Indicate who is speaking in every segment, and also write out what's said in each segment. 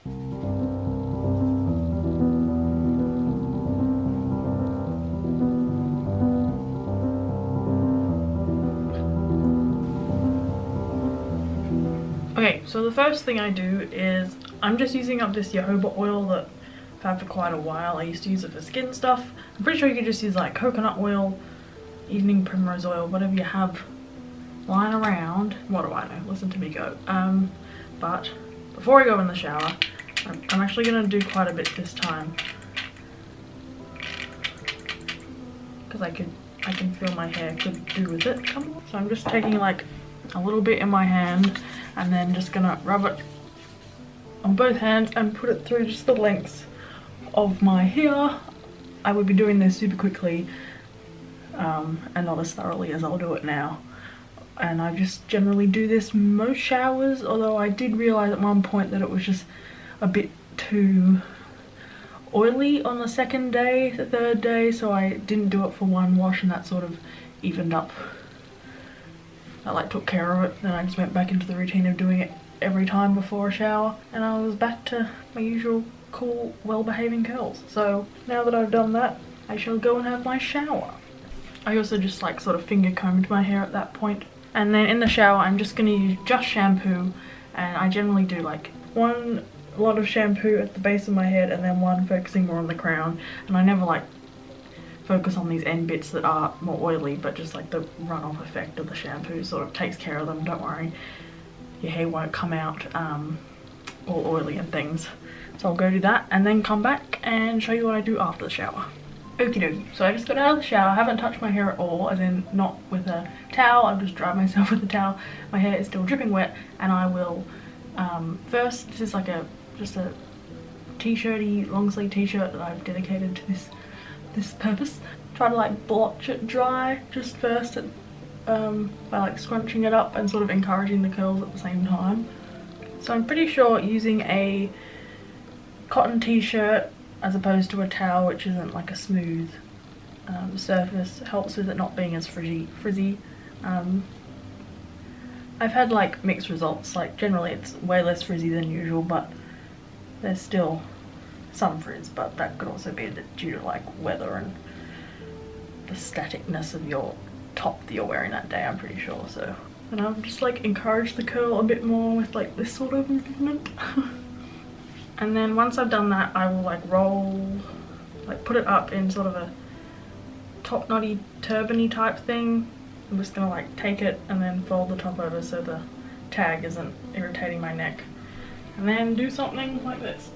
Speaker 1: Okay, so the first thing I do is I'm just using up this jojoba oil that I've had for quite a while. I used to use it for skin stuff. I'm pretty sure you could just use like coconut oil, evening primrose oil, whatever you have lying around. What do I know? Listen to me go. But before I go in the shower, I'm actually going to do quite a bit this time, because I can feel my hair could do with it. So I'm just taking like a little bit in my hand and then just gonna rub it on both hands and put it through just the lengths of my hair. I would be doing this super quickly and not as thoroughly as I'll do it now. And I just generally do this most showers, although I did realise at one point that it was just a bit too oily on the second day, the third day, so I didn't do it for one wash, and that sort of evened up. I like took care of it, then I just went back into the routine of doing it every time before a shower, and I was back to my usual cool, well-behaving curls. So now that I've done that, I shall go and have my shower. I also just like sort of finger combed my hair at that point. And then in the shower I'm just going to use just shampoo, and I generally do like one lot of shampoo at the base of my head and then one focusing more on the crown, and I never like focus on these end bits that are more oily, but just like the runoff effect of the shampoo sort of takes care of them. Don't worry, your hair won't come out all oily and things. So I'll go do that and then come back and show you what I do after the shower. Okie dokie, so I just got out of the shower. I haven't touched my hair at all, as in not with a towel. I've just dried myself with a towel. My hair is still dripping wet, and I will first, this is like just a t-shirty, long sleeve t-shirt that I've dedicated to this purpose. Try to like blotch it dry just first by like scrunching it up and sort of encouraging the curls at the same time. So I'm pretty sure using a cotton t-shirt as opposed to a towel, which isn't like a smooth surface, helps with it not being as frizzy. I've had like mixed results. Like generally it's way less frizzy than usual, but there's still some frizz, but that could also be due to like weather and the staticness of your top that you're wearing that day, I'm pretty sure. So, and I've just like encouraged the curl a bit more with like this sort of movement. And then once I've done that, I will like roll, like put it up in sort of a top knotty turban-y type thing. I'm just gonna like take it and then fold the top over so the tag isn't irritating my neck, and then do something like this.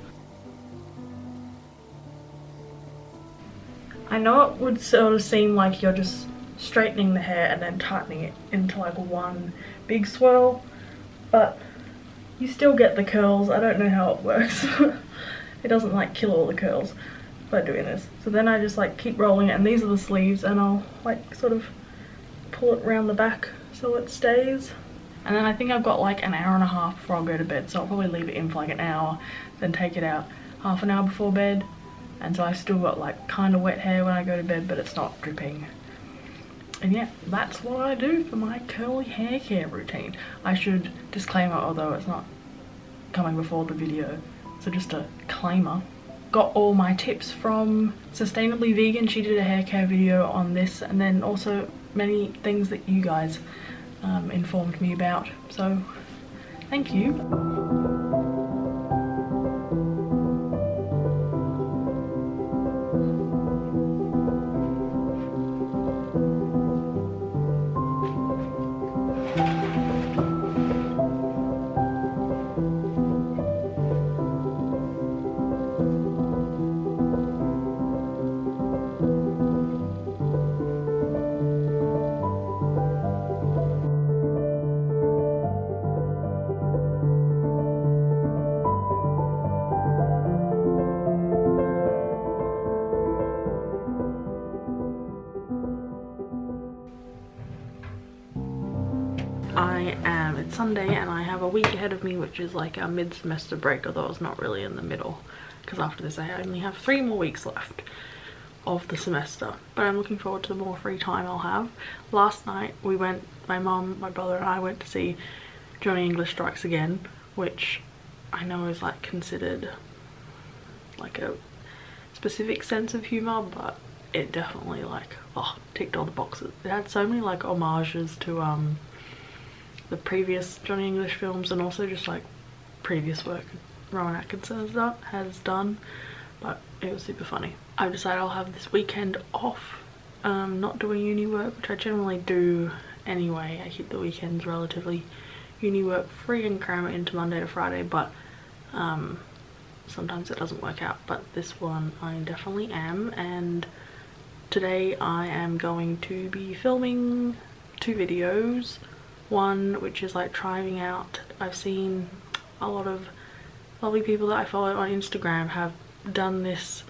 Speaker 1: I know it would sort of seem like you're just straightening the hair and then tightening it into like one big swirl, but you still get the curls. I don't know how it works. It doesn't like kill all the curls by doing this. So then I just like keep rolling it, and these are the sleeves, and I'll like sort of pull it around the back so it stays. And then I think I've got like an hour and a half before I'll go to bed, so I'll probably leave it in for like an hour, then take it out half an hour before bed. And so I've still got like kind of wet hair when I go to bed, but it's not dripping. And yeah, that's what I do for my curly hair care routine. I should disclaimer, although it's not coming before the video, so just a claimer. Got all my tips from Sustainably Vegan. She did a hair care video on this, and then also many things that you guys informed me about. So thank you. It's Sunday and I have a week ahead of me, which is like a mid-semester break, although it's not really in the middle, because after this I only have 3 more weeks left of the semester. But I'm looking forward to the more free time I'll have. Last night we went, my mum, my brother and I went to see Johnny English Strikes Again, which I know is like considered like a specific sense of humor, but it definitely like, oh, ticked all the boxes. It had so many like homages to the previous Johnny English films, and also just like previous work Rowan Atkinson has done, but it was super funny. I've decided I'll have this weekend off, not doing uni work, which I generally do anyway. I keep the weekends relatively uni work free and cram it into Monday to Friday, but sometimes it doesn't work out. But this one I definitely am, and today I am going to be filming 2 videos. One which is like trying out, I've seen a lot of lovely people that I follow on Instagram have done this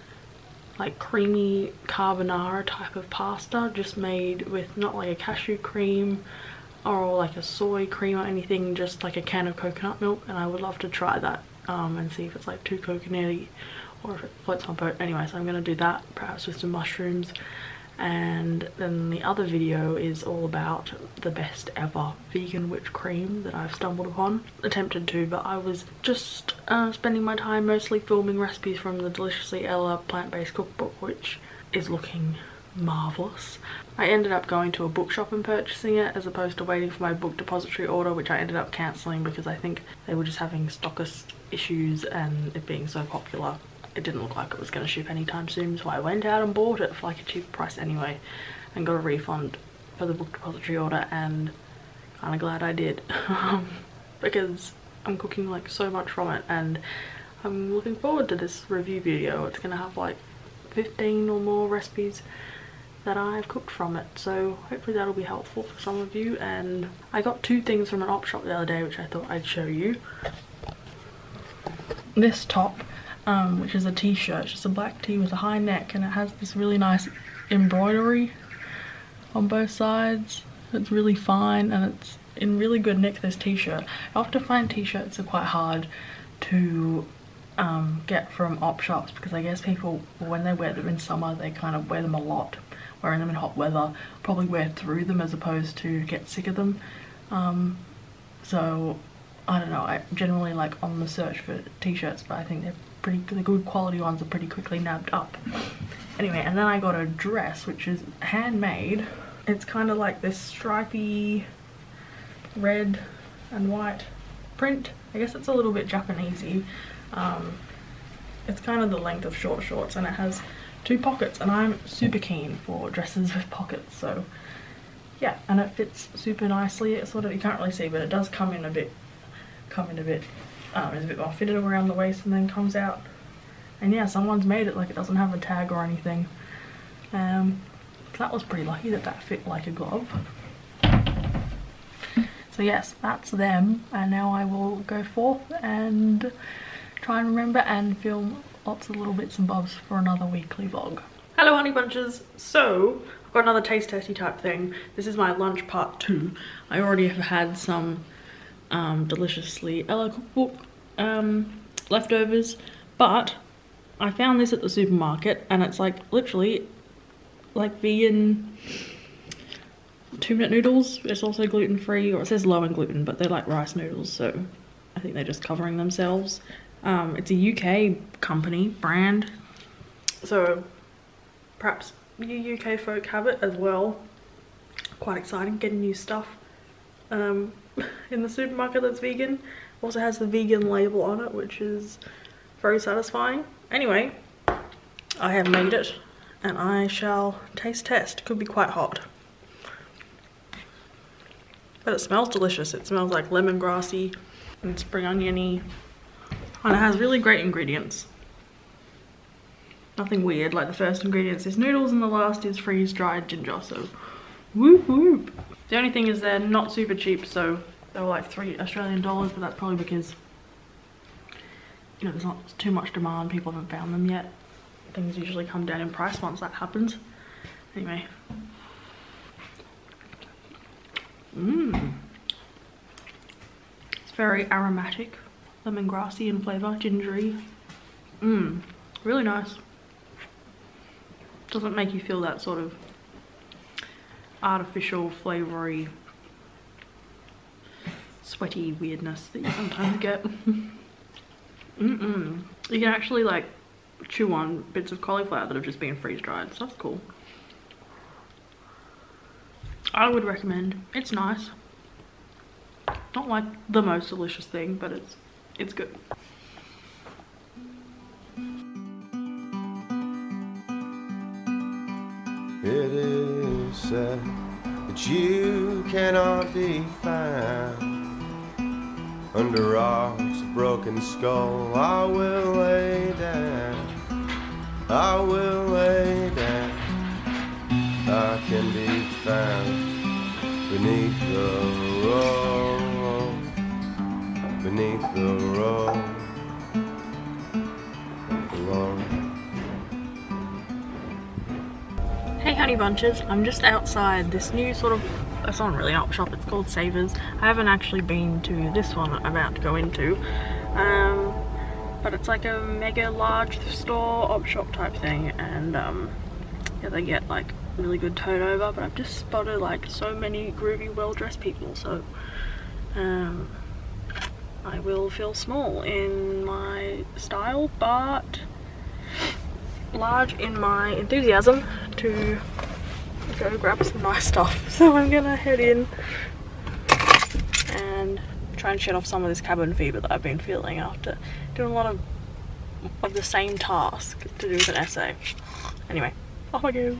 Speaker 1: like creamy carbonara type of pasta, just made with not like a cashew cream or like a soy cream or anything, just like a can of coconut milk. And I would love to try that and see if it's like too coconutty or if it floats my boat. Anyway, so I'm gonna do that, perhaps with some mushrooms. And then the other video is all about the best ever vegan whipped cream that I've stumbled upon. Attempted to, but I was just spending my time mostly filming recipes from the Deliciously Ella plant-based cookbook, which is looking marvellous. I ended up going to a bookshop and purchasing it as opposed to waiting for my book depository order, which I ended up cancelling because I think they were just having stockist issues, and it being so popular, it didn't look like it was going to ship anytime soon, so I went out and bought it for like a cheap price anyway and got a refund for the book depository order, and kind of glad I did because I'm cooking like so much from it, and I'm looking forward to this review video. It's going to have like 15 or more recipes that I've cooked from it, so hopefully that'll be helpful for some of you. And I got 2 things from an op shop the other day which I thought I'd show you. This top, which is a t-shirt, it's just a black tee with a high neck, and it has this really nice embroidery on both sides. It's really fine and it's in really good nick, this t-shirt. I often find t-shirts are quite hard to get from op shops because I guess people, when they wear them in summer, they kind of wear them a lot. Wearing them in hot weather, probably wear through them as opposed to get sick of them. So I don't know, I generally like on the search for t-shirts, but I think they're pretty good. The good quality ones are pretty quickly nabbed up. Anyway, and then I got a dress which is handmade. It's kind of like this stripy red and white print. I guess it's a little bit Japanesey. It's kind of the length of short shorts, and it has 2 pockets, and I'm super keen for dresses with pockets, so yeah. And it fits super nicely. It's sort of, you can't really see, but it does come in a bit it's a bit more fitted around the waist and then comes out. And yeah, someone's made it like it doesn't have a tag or anything. That was pretty lucky that that fit like a glove. So yes, that's them, and now I will go forth and try and remember and film lots of little bits and bobs for another weekly vlog. Hello honey bunches. So I've got another taste testy type thing. This is my lunch part 2. I already have had some Deliciously Ella cookbook leftovers, but I found this at the supermarket, and it's like literally like vegan 2-minute noodles. It's also gluten-free, or it says low in gluten, but they're like rice noodles, so I think they're just covering themselves. It's a UK company brand, so perhaps you UK folk have it as well. Quite exciting, getting new stuff in the supermarket that's vegan. Also has the vegan label on it, which is very satisfying. Anyway, I have made it and I shall taste test. Could be quite hot, but it smells delicious. It smells like lemongrassy and spring oniony, and it has really great ingredients. Nothing weird, like the first ingredients is noodles and the last is freeze-dried ginger, so whoop whoop. The only thing is they're not super cheap, so they were like $3 Australian, but that's probably because, you know, there's not too much demand, people haven't found them yet. Things usually come down in price once that happens. Anyway. It's very aromatic, lemongrassy in flavour, gingery. Really nice. Doesn't make you feel that sort of artificial flavoury sweaty weirdness that you sometimes get. You can actually like chew on bits of cauliflower that have just been freeze dried, so that's cool. I would recommend. It's nice. Not like the most delicious thing, but it's good.
Speaker 2: It is said that you cannot be found under rocks, a broken skull. I will lay down, I will lay down. I can be found beneath the road, beneath the road, alone.
Speaker 1: Hey honey bunches, I'm just outside this new sort of, it's not really an op shop, it's called Savers. I haven't actually been to this one I'm about to go into, but it's like a mega large store op shop type thing, and yeah, they get like really good turnover, but I've just spotted like so many groovy, well-dressed people, so I will feel small in my style, but large in my enthusiasm to go grab some nice stuff. So I'm gonna head in and try and shed off some of this cabin fever that I've been feeling after doing a lot of the same task to do with an essay. Anyway, off I go.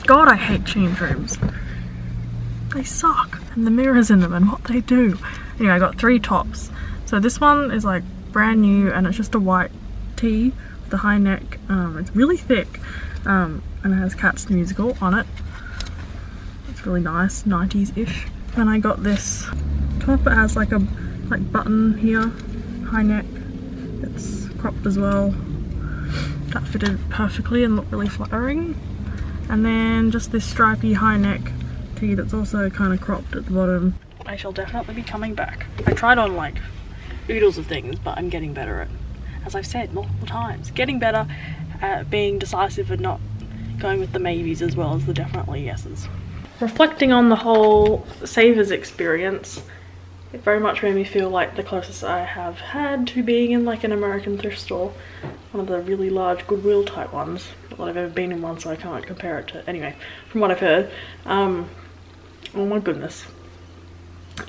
Speaker 1: God, I hate change rooms. They suck. And the mirrors in them and what they do. Anyway, I got 3 tops. So this one is like brand new and it's just a white tee with a high neck. It's really thick and it has Cats the Musical on it. It's really nice, 90s-ish. Then I got this top. It has like a button here, high neck. It's cropped as well. That fitted perfectly and looked really flattering. And then just this stripy high neck tee that's also kind of cropped at the bottom. I shall definitely be coming back. I tried on like oodles of things, but I'm getting better at, as I've said multiple times, getting better at being decisive and not going with the maybes as well as the definitely yeses. Reflecting on the whole Savers experience, it very much made me feel like the closest I have had to being in like an American thrift store. One of the really large Goodwill type ones. Not that I've ever been in one, so I can't compare it to, anyway, from what I've heard. Oh my goodness.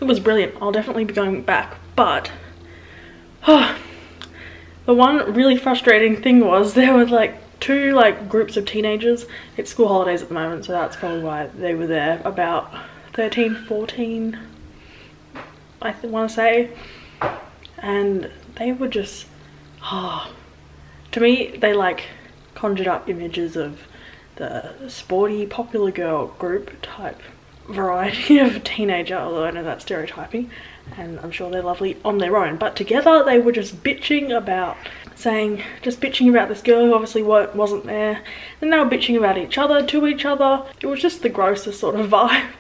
Speaker 1: It was brilliant. I'll definitely be going back, but the one really frustrating thing was there were like 2 like groups of teenagers. It's school holidays at the moment, so that's probably why they were there. About 13, 14, I want to say. And they were just, to me, they like conjured up images of the sporty popular girl group type variety of teenager, although I know that's stereotyping and I'm sure they're lovely on their own, but together they were just bitching about this girl who obviously wasn't there, and they were bitching about each other to each other. It was just the grossest sort of vibe.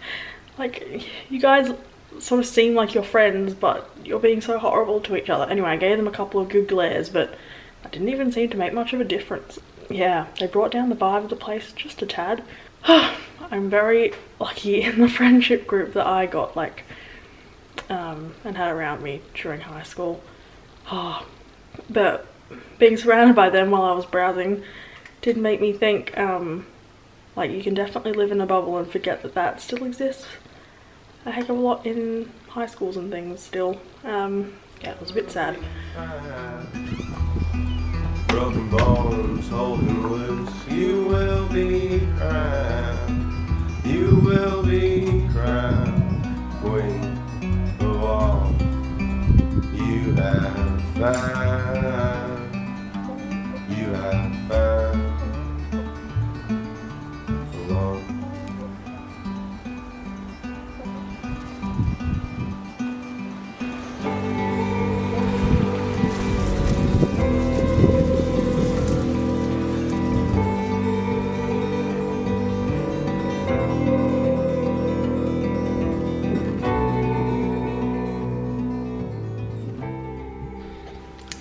Speaker 1: Like, you guys sort of seem like you're friends, but you're being so horrible to each other. Anyway, I gave them a couple of good glares, but that didn't even seem to make much of a difference. Yeah, they brought down the vibe of the place just a tad. I'm very lucky in the friendship group that I got like and had around me during high school. But being surrounded by them while I was browsing did make me think like you can definitely live in a bubble and forget that that still exists a heck of a lot in high schools and things still. Yeah, it was a bit sad.
Speaker 2: Broken bones holding loose, you will be crowned, you will be crowned, queen of all you have found, you have found alone.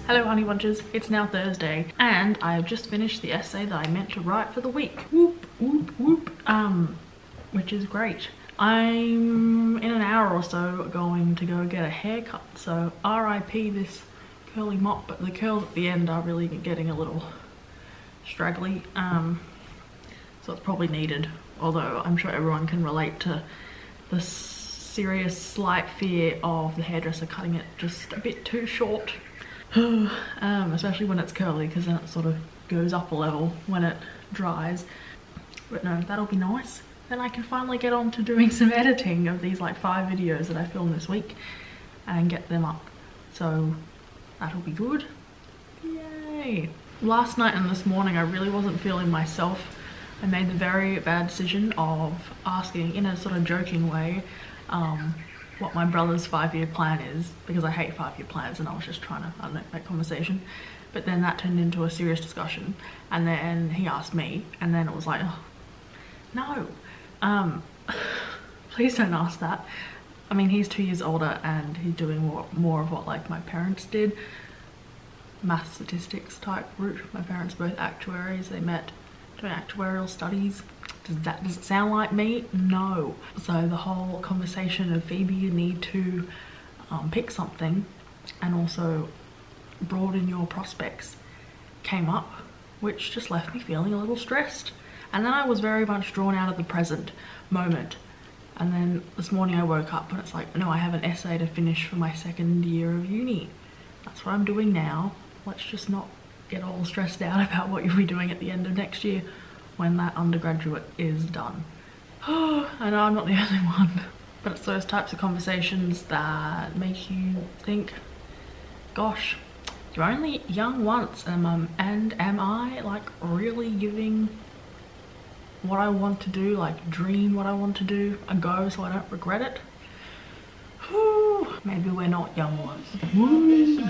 Speaker 1: Hello Honeybunches, it's now Thursday and I have just finished the essay that I meant to write for the week. Whoop, whoop, whoop. Which is great. I'm in an hour or so going to go get a haircut, so RIP this curly mop, but the curls at the end are really getting a little straggly, so it's probably needed, although I'm sure everyone can relate to the serious slight fear of the hairdresser cutting it just a bit too short. Especially when it's curly, because then it sort of goes up a level when it dries. But no, that'll be nice. Then I can finally get on to doing some editing of these like 5 videos that I filmed this week and get them up. So that'll be good. Yay! Last night and this morning I really wasn't feeling myself. I made the very bad decision of asking, in a sort of joking way, what my brother's 5-year plan is, because I hate 5-year plans and I was just trying to, I don't know, make conversation. But then that turned into a serious discussion, and then he asked me, and then it was like, oh, no, please don't ask that. I mean, he's 2 years older and he's doing more of what like my parents did, math statistics type route. My parents are both actuaries, they met doing actuarial studies. Does it sound like me? No. So the whole conversation of Phoebe, you need to pick something and also broaden your prospects came up, which just left me feeling a little stressed. And then I was very much drawn out of the present moment. And then this morning I woke up and it's like, no, I have an essay to finish for my 2nd year of uni. That's what I'm doing now. Let's just not get all stressed out about what you'll be doing at the end of next year when that undergraduate is done. I know I'm not the only one, but it's those types of conversations that make you think, gosh, you're only young once, and am I like really giving what I want to do, like dream what I want to do, a go so I don't regret it? Whew. Maybe we're not young once. Woo.